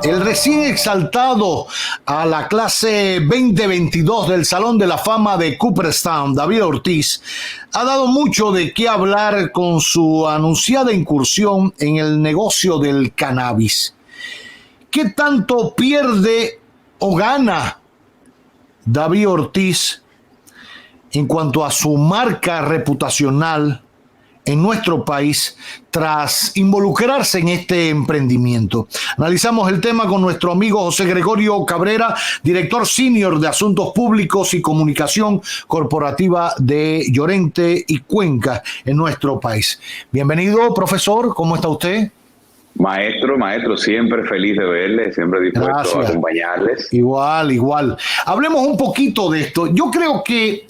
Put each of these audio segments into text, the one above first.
El recién exaltado a la clase 2022 del Salón de la Fama de Cooperstown, David Ortiz, ha dado mucho de qué hablar con su anunciada incursión en el negocio del cannabis. ¿Qué tanto pierde o gana David Ortiz en cuanto a su marca reputacional en nuestro país tras involucrarse en este emprendimiento? Analizamos el tema con nuestro amigo José Gregorio Cabrera, director senior de Asuntos Públicos y Comunicación Corporativa de Llorente y Cuenca en nuestro país. Bienvenido, profesor, ¿cómo está usted? Maestro, siempre feliz de verle, siempre dispuesto a acompañarles. Igual. Hablemos un poquito de esto. Yo creo que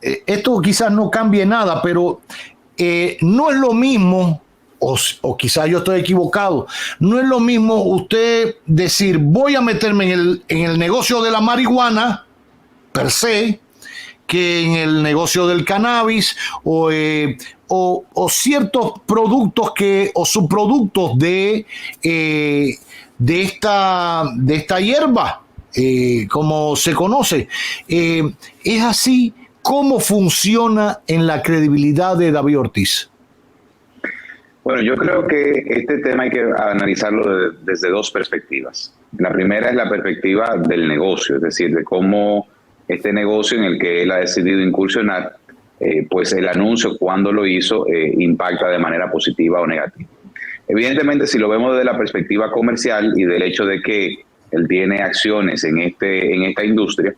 esto quizás no cambie nada, pero no es lo mismo, o quizás yo estoy equivocado, no es lo mismo usted decir voy a meterme en el negocio de la marihuana per se, que en el negocio del cannabis o ciertos productos o subproductos de esta hierba, como se conoce. ¿Es así? ¿Cómo funciona en la credibilidad de David Ortiz? Bueno, yo creo que este tema hay que analizarlo desde dos perspectivas. La primera es la perspectiva del negocio, es decir, de cómo este negocio en el que él ha decidido incursionar, pues el anuncio cuando lo hizo impacta de manera positiva o negativa. Evidentemente, si lo vemos desde la perspectiva comercial y del hecho de que él tiene acciones en esta industria,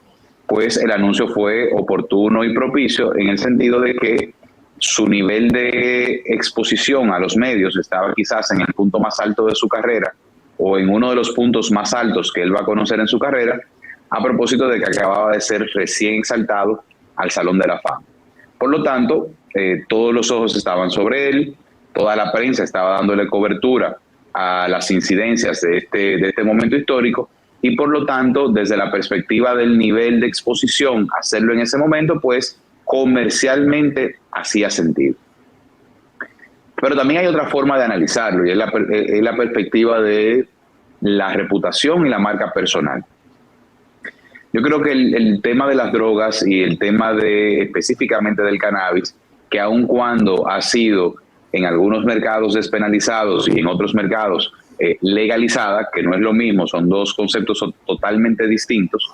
pues el anuncio fue oportuno y propicio en el sentido de que su nivel de exposición a los medios estaba quizás en el punto más alto de su carrera o en uno de los puntos más altos que él va a conocer en su carrera, a propósito de que acababa de ser recién exaltado al Salón de la Fama. Por lo tanto, todos los ojos estaban sobre él, toda la prensa estaba dándole cobertura a las incidencias de este momento histórico, y por lo tanto, desde la perspectiva del nivel de exposición, hacerlo en ese momento, pues comercialmente hacía sentido. Pero también hay otra forma de analizarlo, y es la perspectiva de la reputación y la marca personal. Yo creo que el tema de las drogas y el tema específicamente del cannabis, que aun cuando ha sido en algunos mercados despenalizados y en otros mercados legalizada, que no es lo mismo, son dos conceptos totalmente distintos.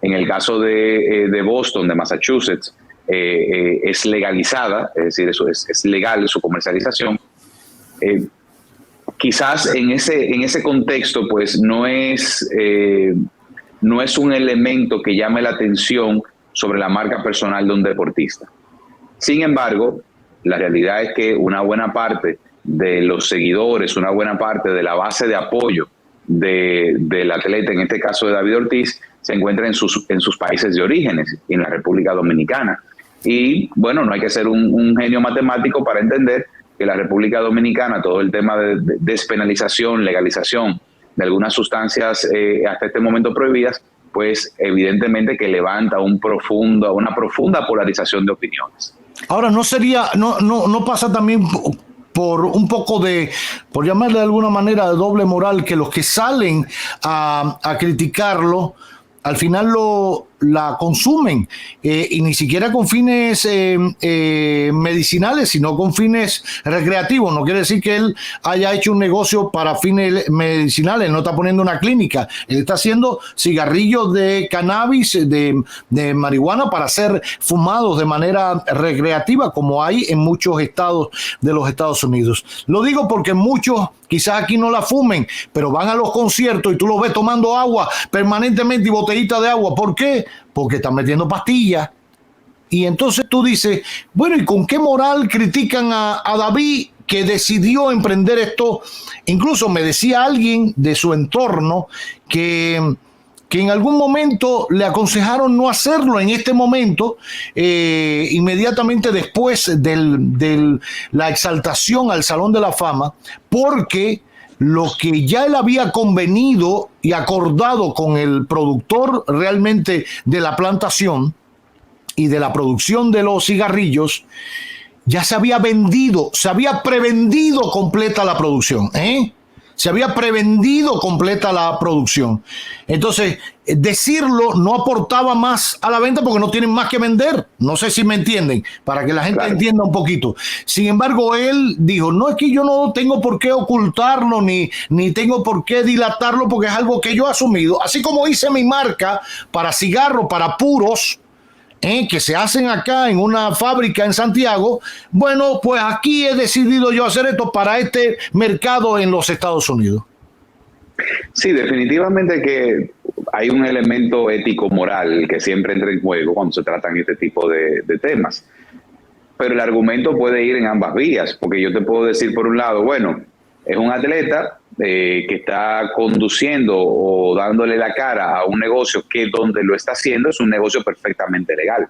En el caso de Boston, de Massachusetts, es legalizada, es decir, eso es legal su comercialización. Quizás en ese contexto, pues no es un elemento que llame la atención sobre la marca personal de un deportista. Sin embargo, la realidad es que una buena parte de los seguidores, una buena parte de la base de apoyo del atleta, en este caso de David Ortiz, se encuentra en sus países de orígenes, en la República Dominicana. Y bueno, no hay que ser un genio matemático para entender que la República Dominicana, todo el tema de despenalización, legalización de algunas sustancias hasta este momento prohibidas, pues evidentemente que levanta una profunda polarización de opiniones. Ahora, no pasa también por un poco por llamarle de alguna manera, de doble moral, que los que salen a criticarlo, al final la consumen, y ni siquiera con fines medicinales, sino con fines recreativos. No quiere decir que él haya hecho un negocio para fines medicinales, no está poniendo una clínica, él está haciendo cigarrillos de cannabis, de marihuana, para ser fumados de manera recreativa, como hay en muchos estados de los Estados Unidos. Lo digo porque muchos quizás aquí no la fumen, pero van a los conciertos y tú los ves tomando agua permanentemente y botellita de agua. ¿Por qué? Porque están metiendo pastillas. Y entonces tú dices, bueno, ¿y con qué moral critican a David, que decidió emprender esto? Incluso me decía alguien de su entorno que en algún momento le aconsejaron no hacerlo en este momento, inmediatamente después de la exaltación al Salón de la Fama, porque lo que ya él había convenido y acordado con el productor realmente de la plantación y de la producción de los cigarrillos, ya se había vendido, se había prevendido completa la producción, se había prevendido completa la producción. Entonces, decirlo no aportaba más a la venta porque no tienen más que vender. No sé si me entienden, para que la gente entienda un poquito. Sin embargo, él dijo, no, es que yo no tengo por qué ocultarlo ni tengo por qué dilatarlo porque es algo que yo he asumido. Así como hice mi marca para cigarro, para puros, que se hacen acá en una fábrica en Santiago, bueno, pues aquí he decidido yo hacer esto para este mercado en los Estados Unidos. Sí, definitivamente que hay un elemento ético-moral que siempre entra en juego cuando se tratan este tipo de temas. Pero el argumento puede ir en ambas vías, porque yo te puedo decir por un lado, bueno, es un atleta que está conduciendo o dándole la cara a un negocio que donde lo está haciendo es un negocio perfectamente legal.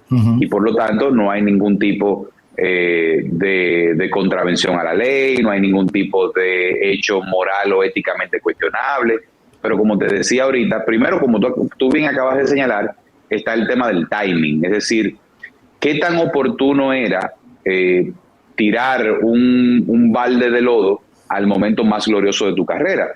Uh-huh. Y por lo tanto no hay ningún tipo de contravención a la ley, no hay ningún tipo de hecho moral o éticamente cuestionable. Pero como te decía ahorita, primero, como tú bien acabas de señalar, está el tema del timing, es decir, qué tan oportuno era tirar un balde de lodo al momento más glorioso de tu carrera.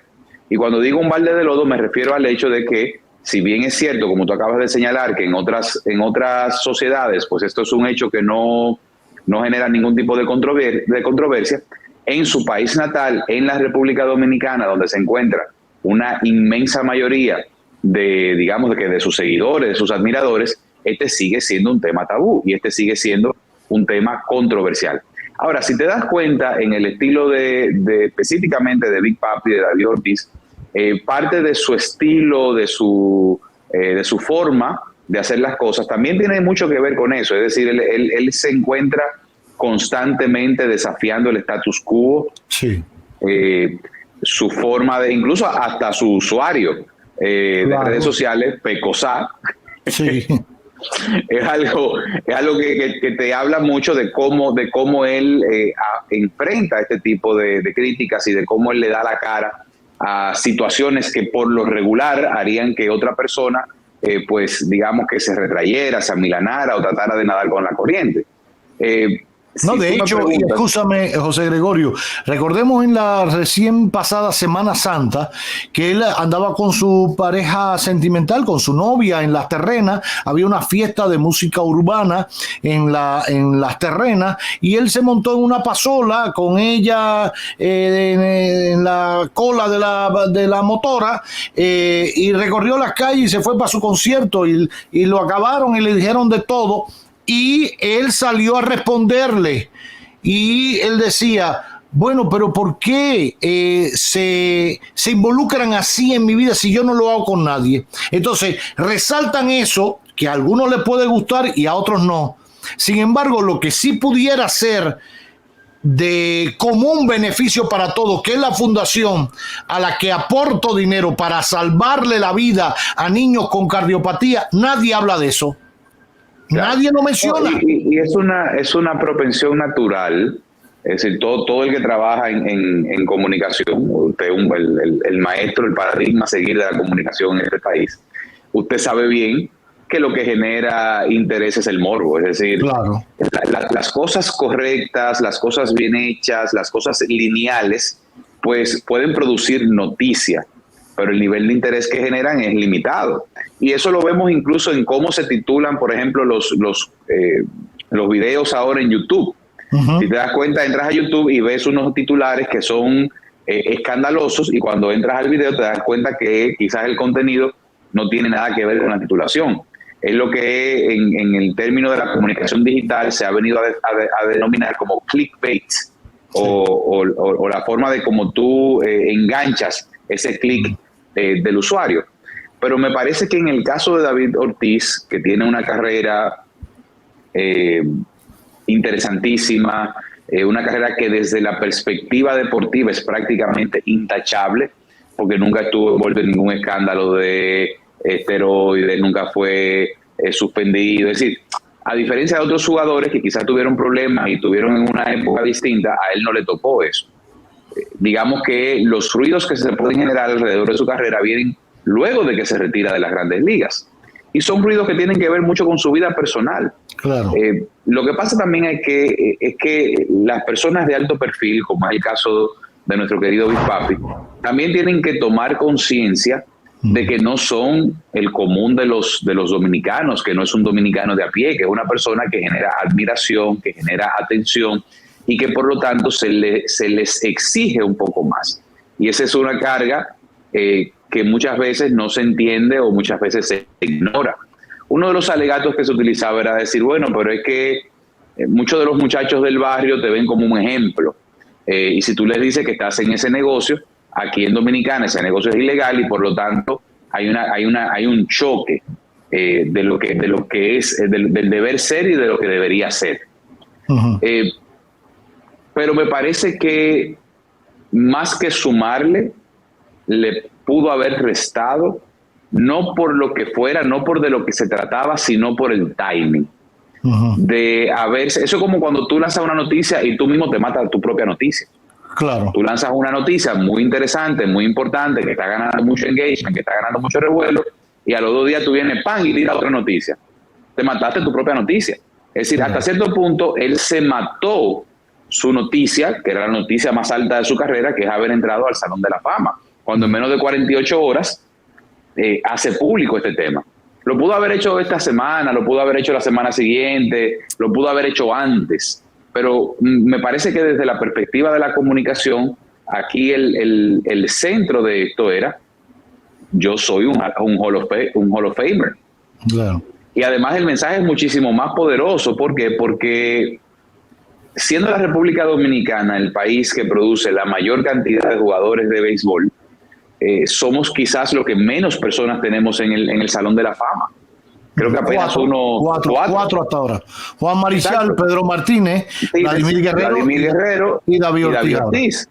Y cuando digo un balde de lodo me refiero al hecho de que, si bien es cierto, como tú acabas de señalar, que en otras sociedades, pues esto es un hecho que no genera ningún tipo de controversia, en su país natal, en la República Dominicana, donde se encuentra una inmensa mayoría de sus seguidores, de sus admiradores, este sigue siendo un tema tabú y este sigue siendo un tema controversial. Ahora, si te das cuenta, en el estilo de específicamente de Big Papi, de David Ortiz, parte de su estilo, de su forma de hacer las cosas, también tiene mucho que ver con eso. Es decir, él se encuentra constantemente desafiando el status quo, sí. Su forma de, incluso hasta su usuario de redes sociales, Pecosá, sí. Es algo que te habla mucho de cómo él enfrenta este tipo de críticas y de cómo él le da la cara a situaciones que por lo regular harían que otra persona pues digamos que se retrayera, se amilanara o tratara de nadar con la corriente. No, de hecho, y escúchame, José Gregorio, recordemos en la recién pasada Semana Santa que él andaba con su pareja sentimental, con su novia en Las Terrenas, había una fiesta de música urbana en Las Terrenas y él se montó en una pasola con ella en la cola de la motora y recorrió las calles y se fue para su concierto y lo acabaron y le dijeron de todo. Y él salió a responderle y él decía, bueno, pero ¿por qué se involucran así en mi vida si yo no lo hago con nadie? Entonces, resaltan eso, que a algunos les puede gustar y a otros no. Sin embargo, lo que sí pudiera ser de común beneficio para todos, que es la fundación a la que aporto dinero para salvarle la vida a niños con cardiopatía, nadie habla de eso. Claro. Nadie lo menciona. Y es una propensión natural, es decir, todo el que trabaja en comunicación, usted el maestro, el paradigma a seguir de la comunicación en este país, usted sabe bien que lo que genera interés es el morbo, es decir, claro. Las cosas correctas, las cosas bien hechas, las cosas lineales, pues pueden producir noticia, pero el nivel de interés que generan es limitado. Y eso lo vemos incluso en cómo se titulan, por ejemplo, los videos ahora en YouTube. Uh-huh. Si te das cuenta, entras a YouTube y ves unos titulares que son escandalosos y cuando entras al video te das cuenta que quizás el contenido no tiene nada que ver con la titulación. Es lo que en el término de la comunicación digital se ha venido a denominar como clickbait, sí. o la forma de cómo tú enganchas ese click del usuario. Pero me parece que en el caso de David Ortiz, que tiene una carrera interesantísima, una carrera que desde la perspectiva deportiva es prácticamente intachable, porque nunca estuvo envuelto en ningún escándalo de esteroides, nunca fue suspendido. Es decir, a diferencia de otros jugadores que quizás tuvieron problemas y tuvieron en una época distinta, a él no le tocó eso. Digamos que los ruidos que se pueden generar alrededor de su carrera vienen luego de que se retira de las grandes ligas. Y son ruidos que tienen que ver mucho con su vida personal. Claro. Lo que pasa también es que las personas de alto perfil, como es el caso de nuestro querido Big Papi, también tienen que tomar conciencia de que no son el común de los dominicanos, que no es un dominicano de a pie, que es una persona que genera admiración, que genera atención y que por lo tanto se les exige un poco más. Y esa es una carga que muchas veces no se entiende o muchas veces se ignora. Uno de los alegatos que se utilizaba era decir, bueno, pero es que muchos de los muchachos del barrio te ven como un ejemplo. Y si tú les dices que estás en ese negocio, aquí en Dominicana ese negocio es ilegal y por lo tanto hay un choque de lo que es del deber ser y de lo que debería ser. Uh-huh. Pero me parece que más que sumarle, le pudo haber restado, no por lo que fuera, no por de lo que se trataba, sino por el timing. Uh-huh. Eso es como cuando tú lanzas una noticia y tú mismo te matas tu propia noticia. Claro. Tú lanzas una noticia muy interesante, muy importante, que está ganando mucho engagement, que está ganando mucho revuelo, y a los 2 días tú vienes, ¡pam!, y tiras otra noticia. Te mataste tu propia noticia. Es decir, hasta cierto punto, él se mató su noticia, que era la noticia más alta de su carrera, que es haber entrado al Salón de la Fama, cuando en menos de 48 horas hace público este tema. Lo pudo haber hecho esta semana, lo pudo haber hecho la semana siguiente, lo pudo haber hecho antes, pero me parece que desde la perspectiva de la comunicación, aquí el centro de esto era, yo soy un Hall of Famer. Claro. Y además el mensaje es muchísimo más poderoso. ¿Por qué? Porque siendo la República Dominicana el país que produce la mayor cantidad de jugadores de béisbol, somos quizás lo que menos personas tenemos en el Salón de la Fama. Creo que apenas cuatro hasta ahora. Juan Marichal, exacto. Pedro Martínez, Vladimir Guerrero y David Ortiz.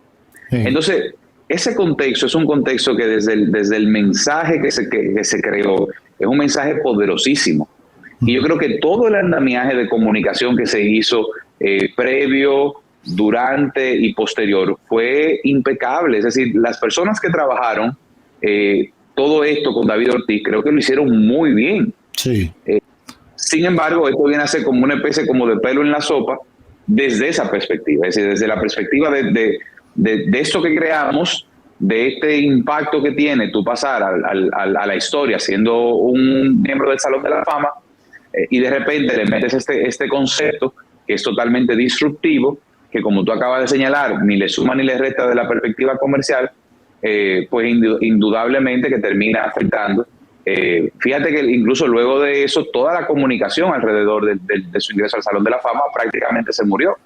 Sí. Entonces, ese contexto es un contexto que desde el mensaje que se creó es un mensaje poderosísimo. Y yo creo que todo el andamiaje de comunicación que se hizo previo, durante y posterior fue impecable. Es decir, las personas que trabajaron todo esto con David Ortiz creo que lo hicieron muy bien. Sí. Sin embargo, esto viene a ser como una especie como de pelo en la sopa desde esa perspectiva. Es decir, desde la perspectiva de esto que creamos, de este impacto que tiene tú pasar a la historia siendo un miembro del Salón de la Fama y de repente le metes este concepto que es totalmente disruptivo, que como tú acabas de señalar, ni le suma ni le resta de la perspectiva comercial, pues indudablemente que termina afectando. Fíjate que incluso luego de eso, toda la comunicación alrededor de su ingreso al Salón de la Fama prácticamente se murió.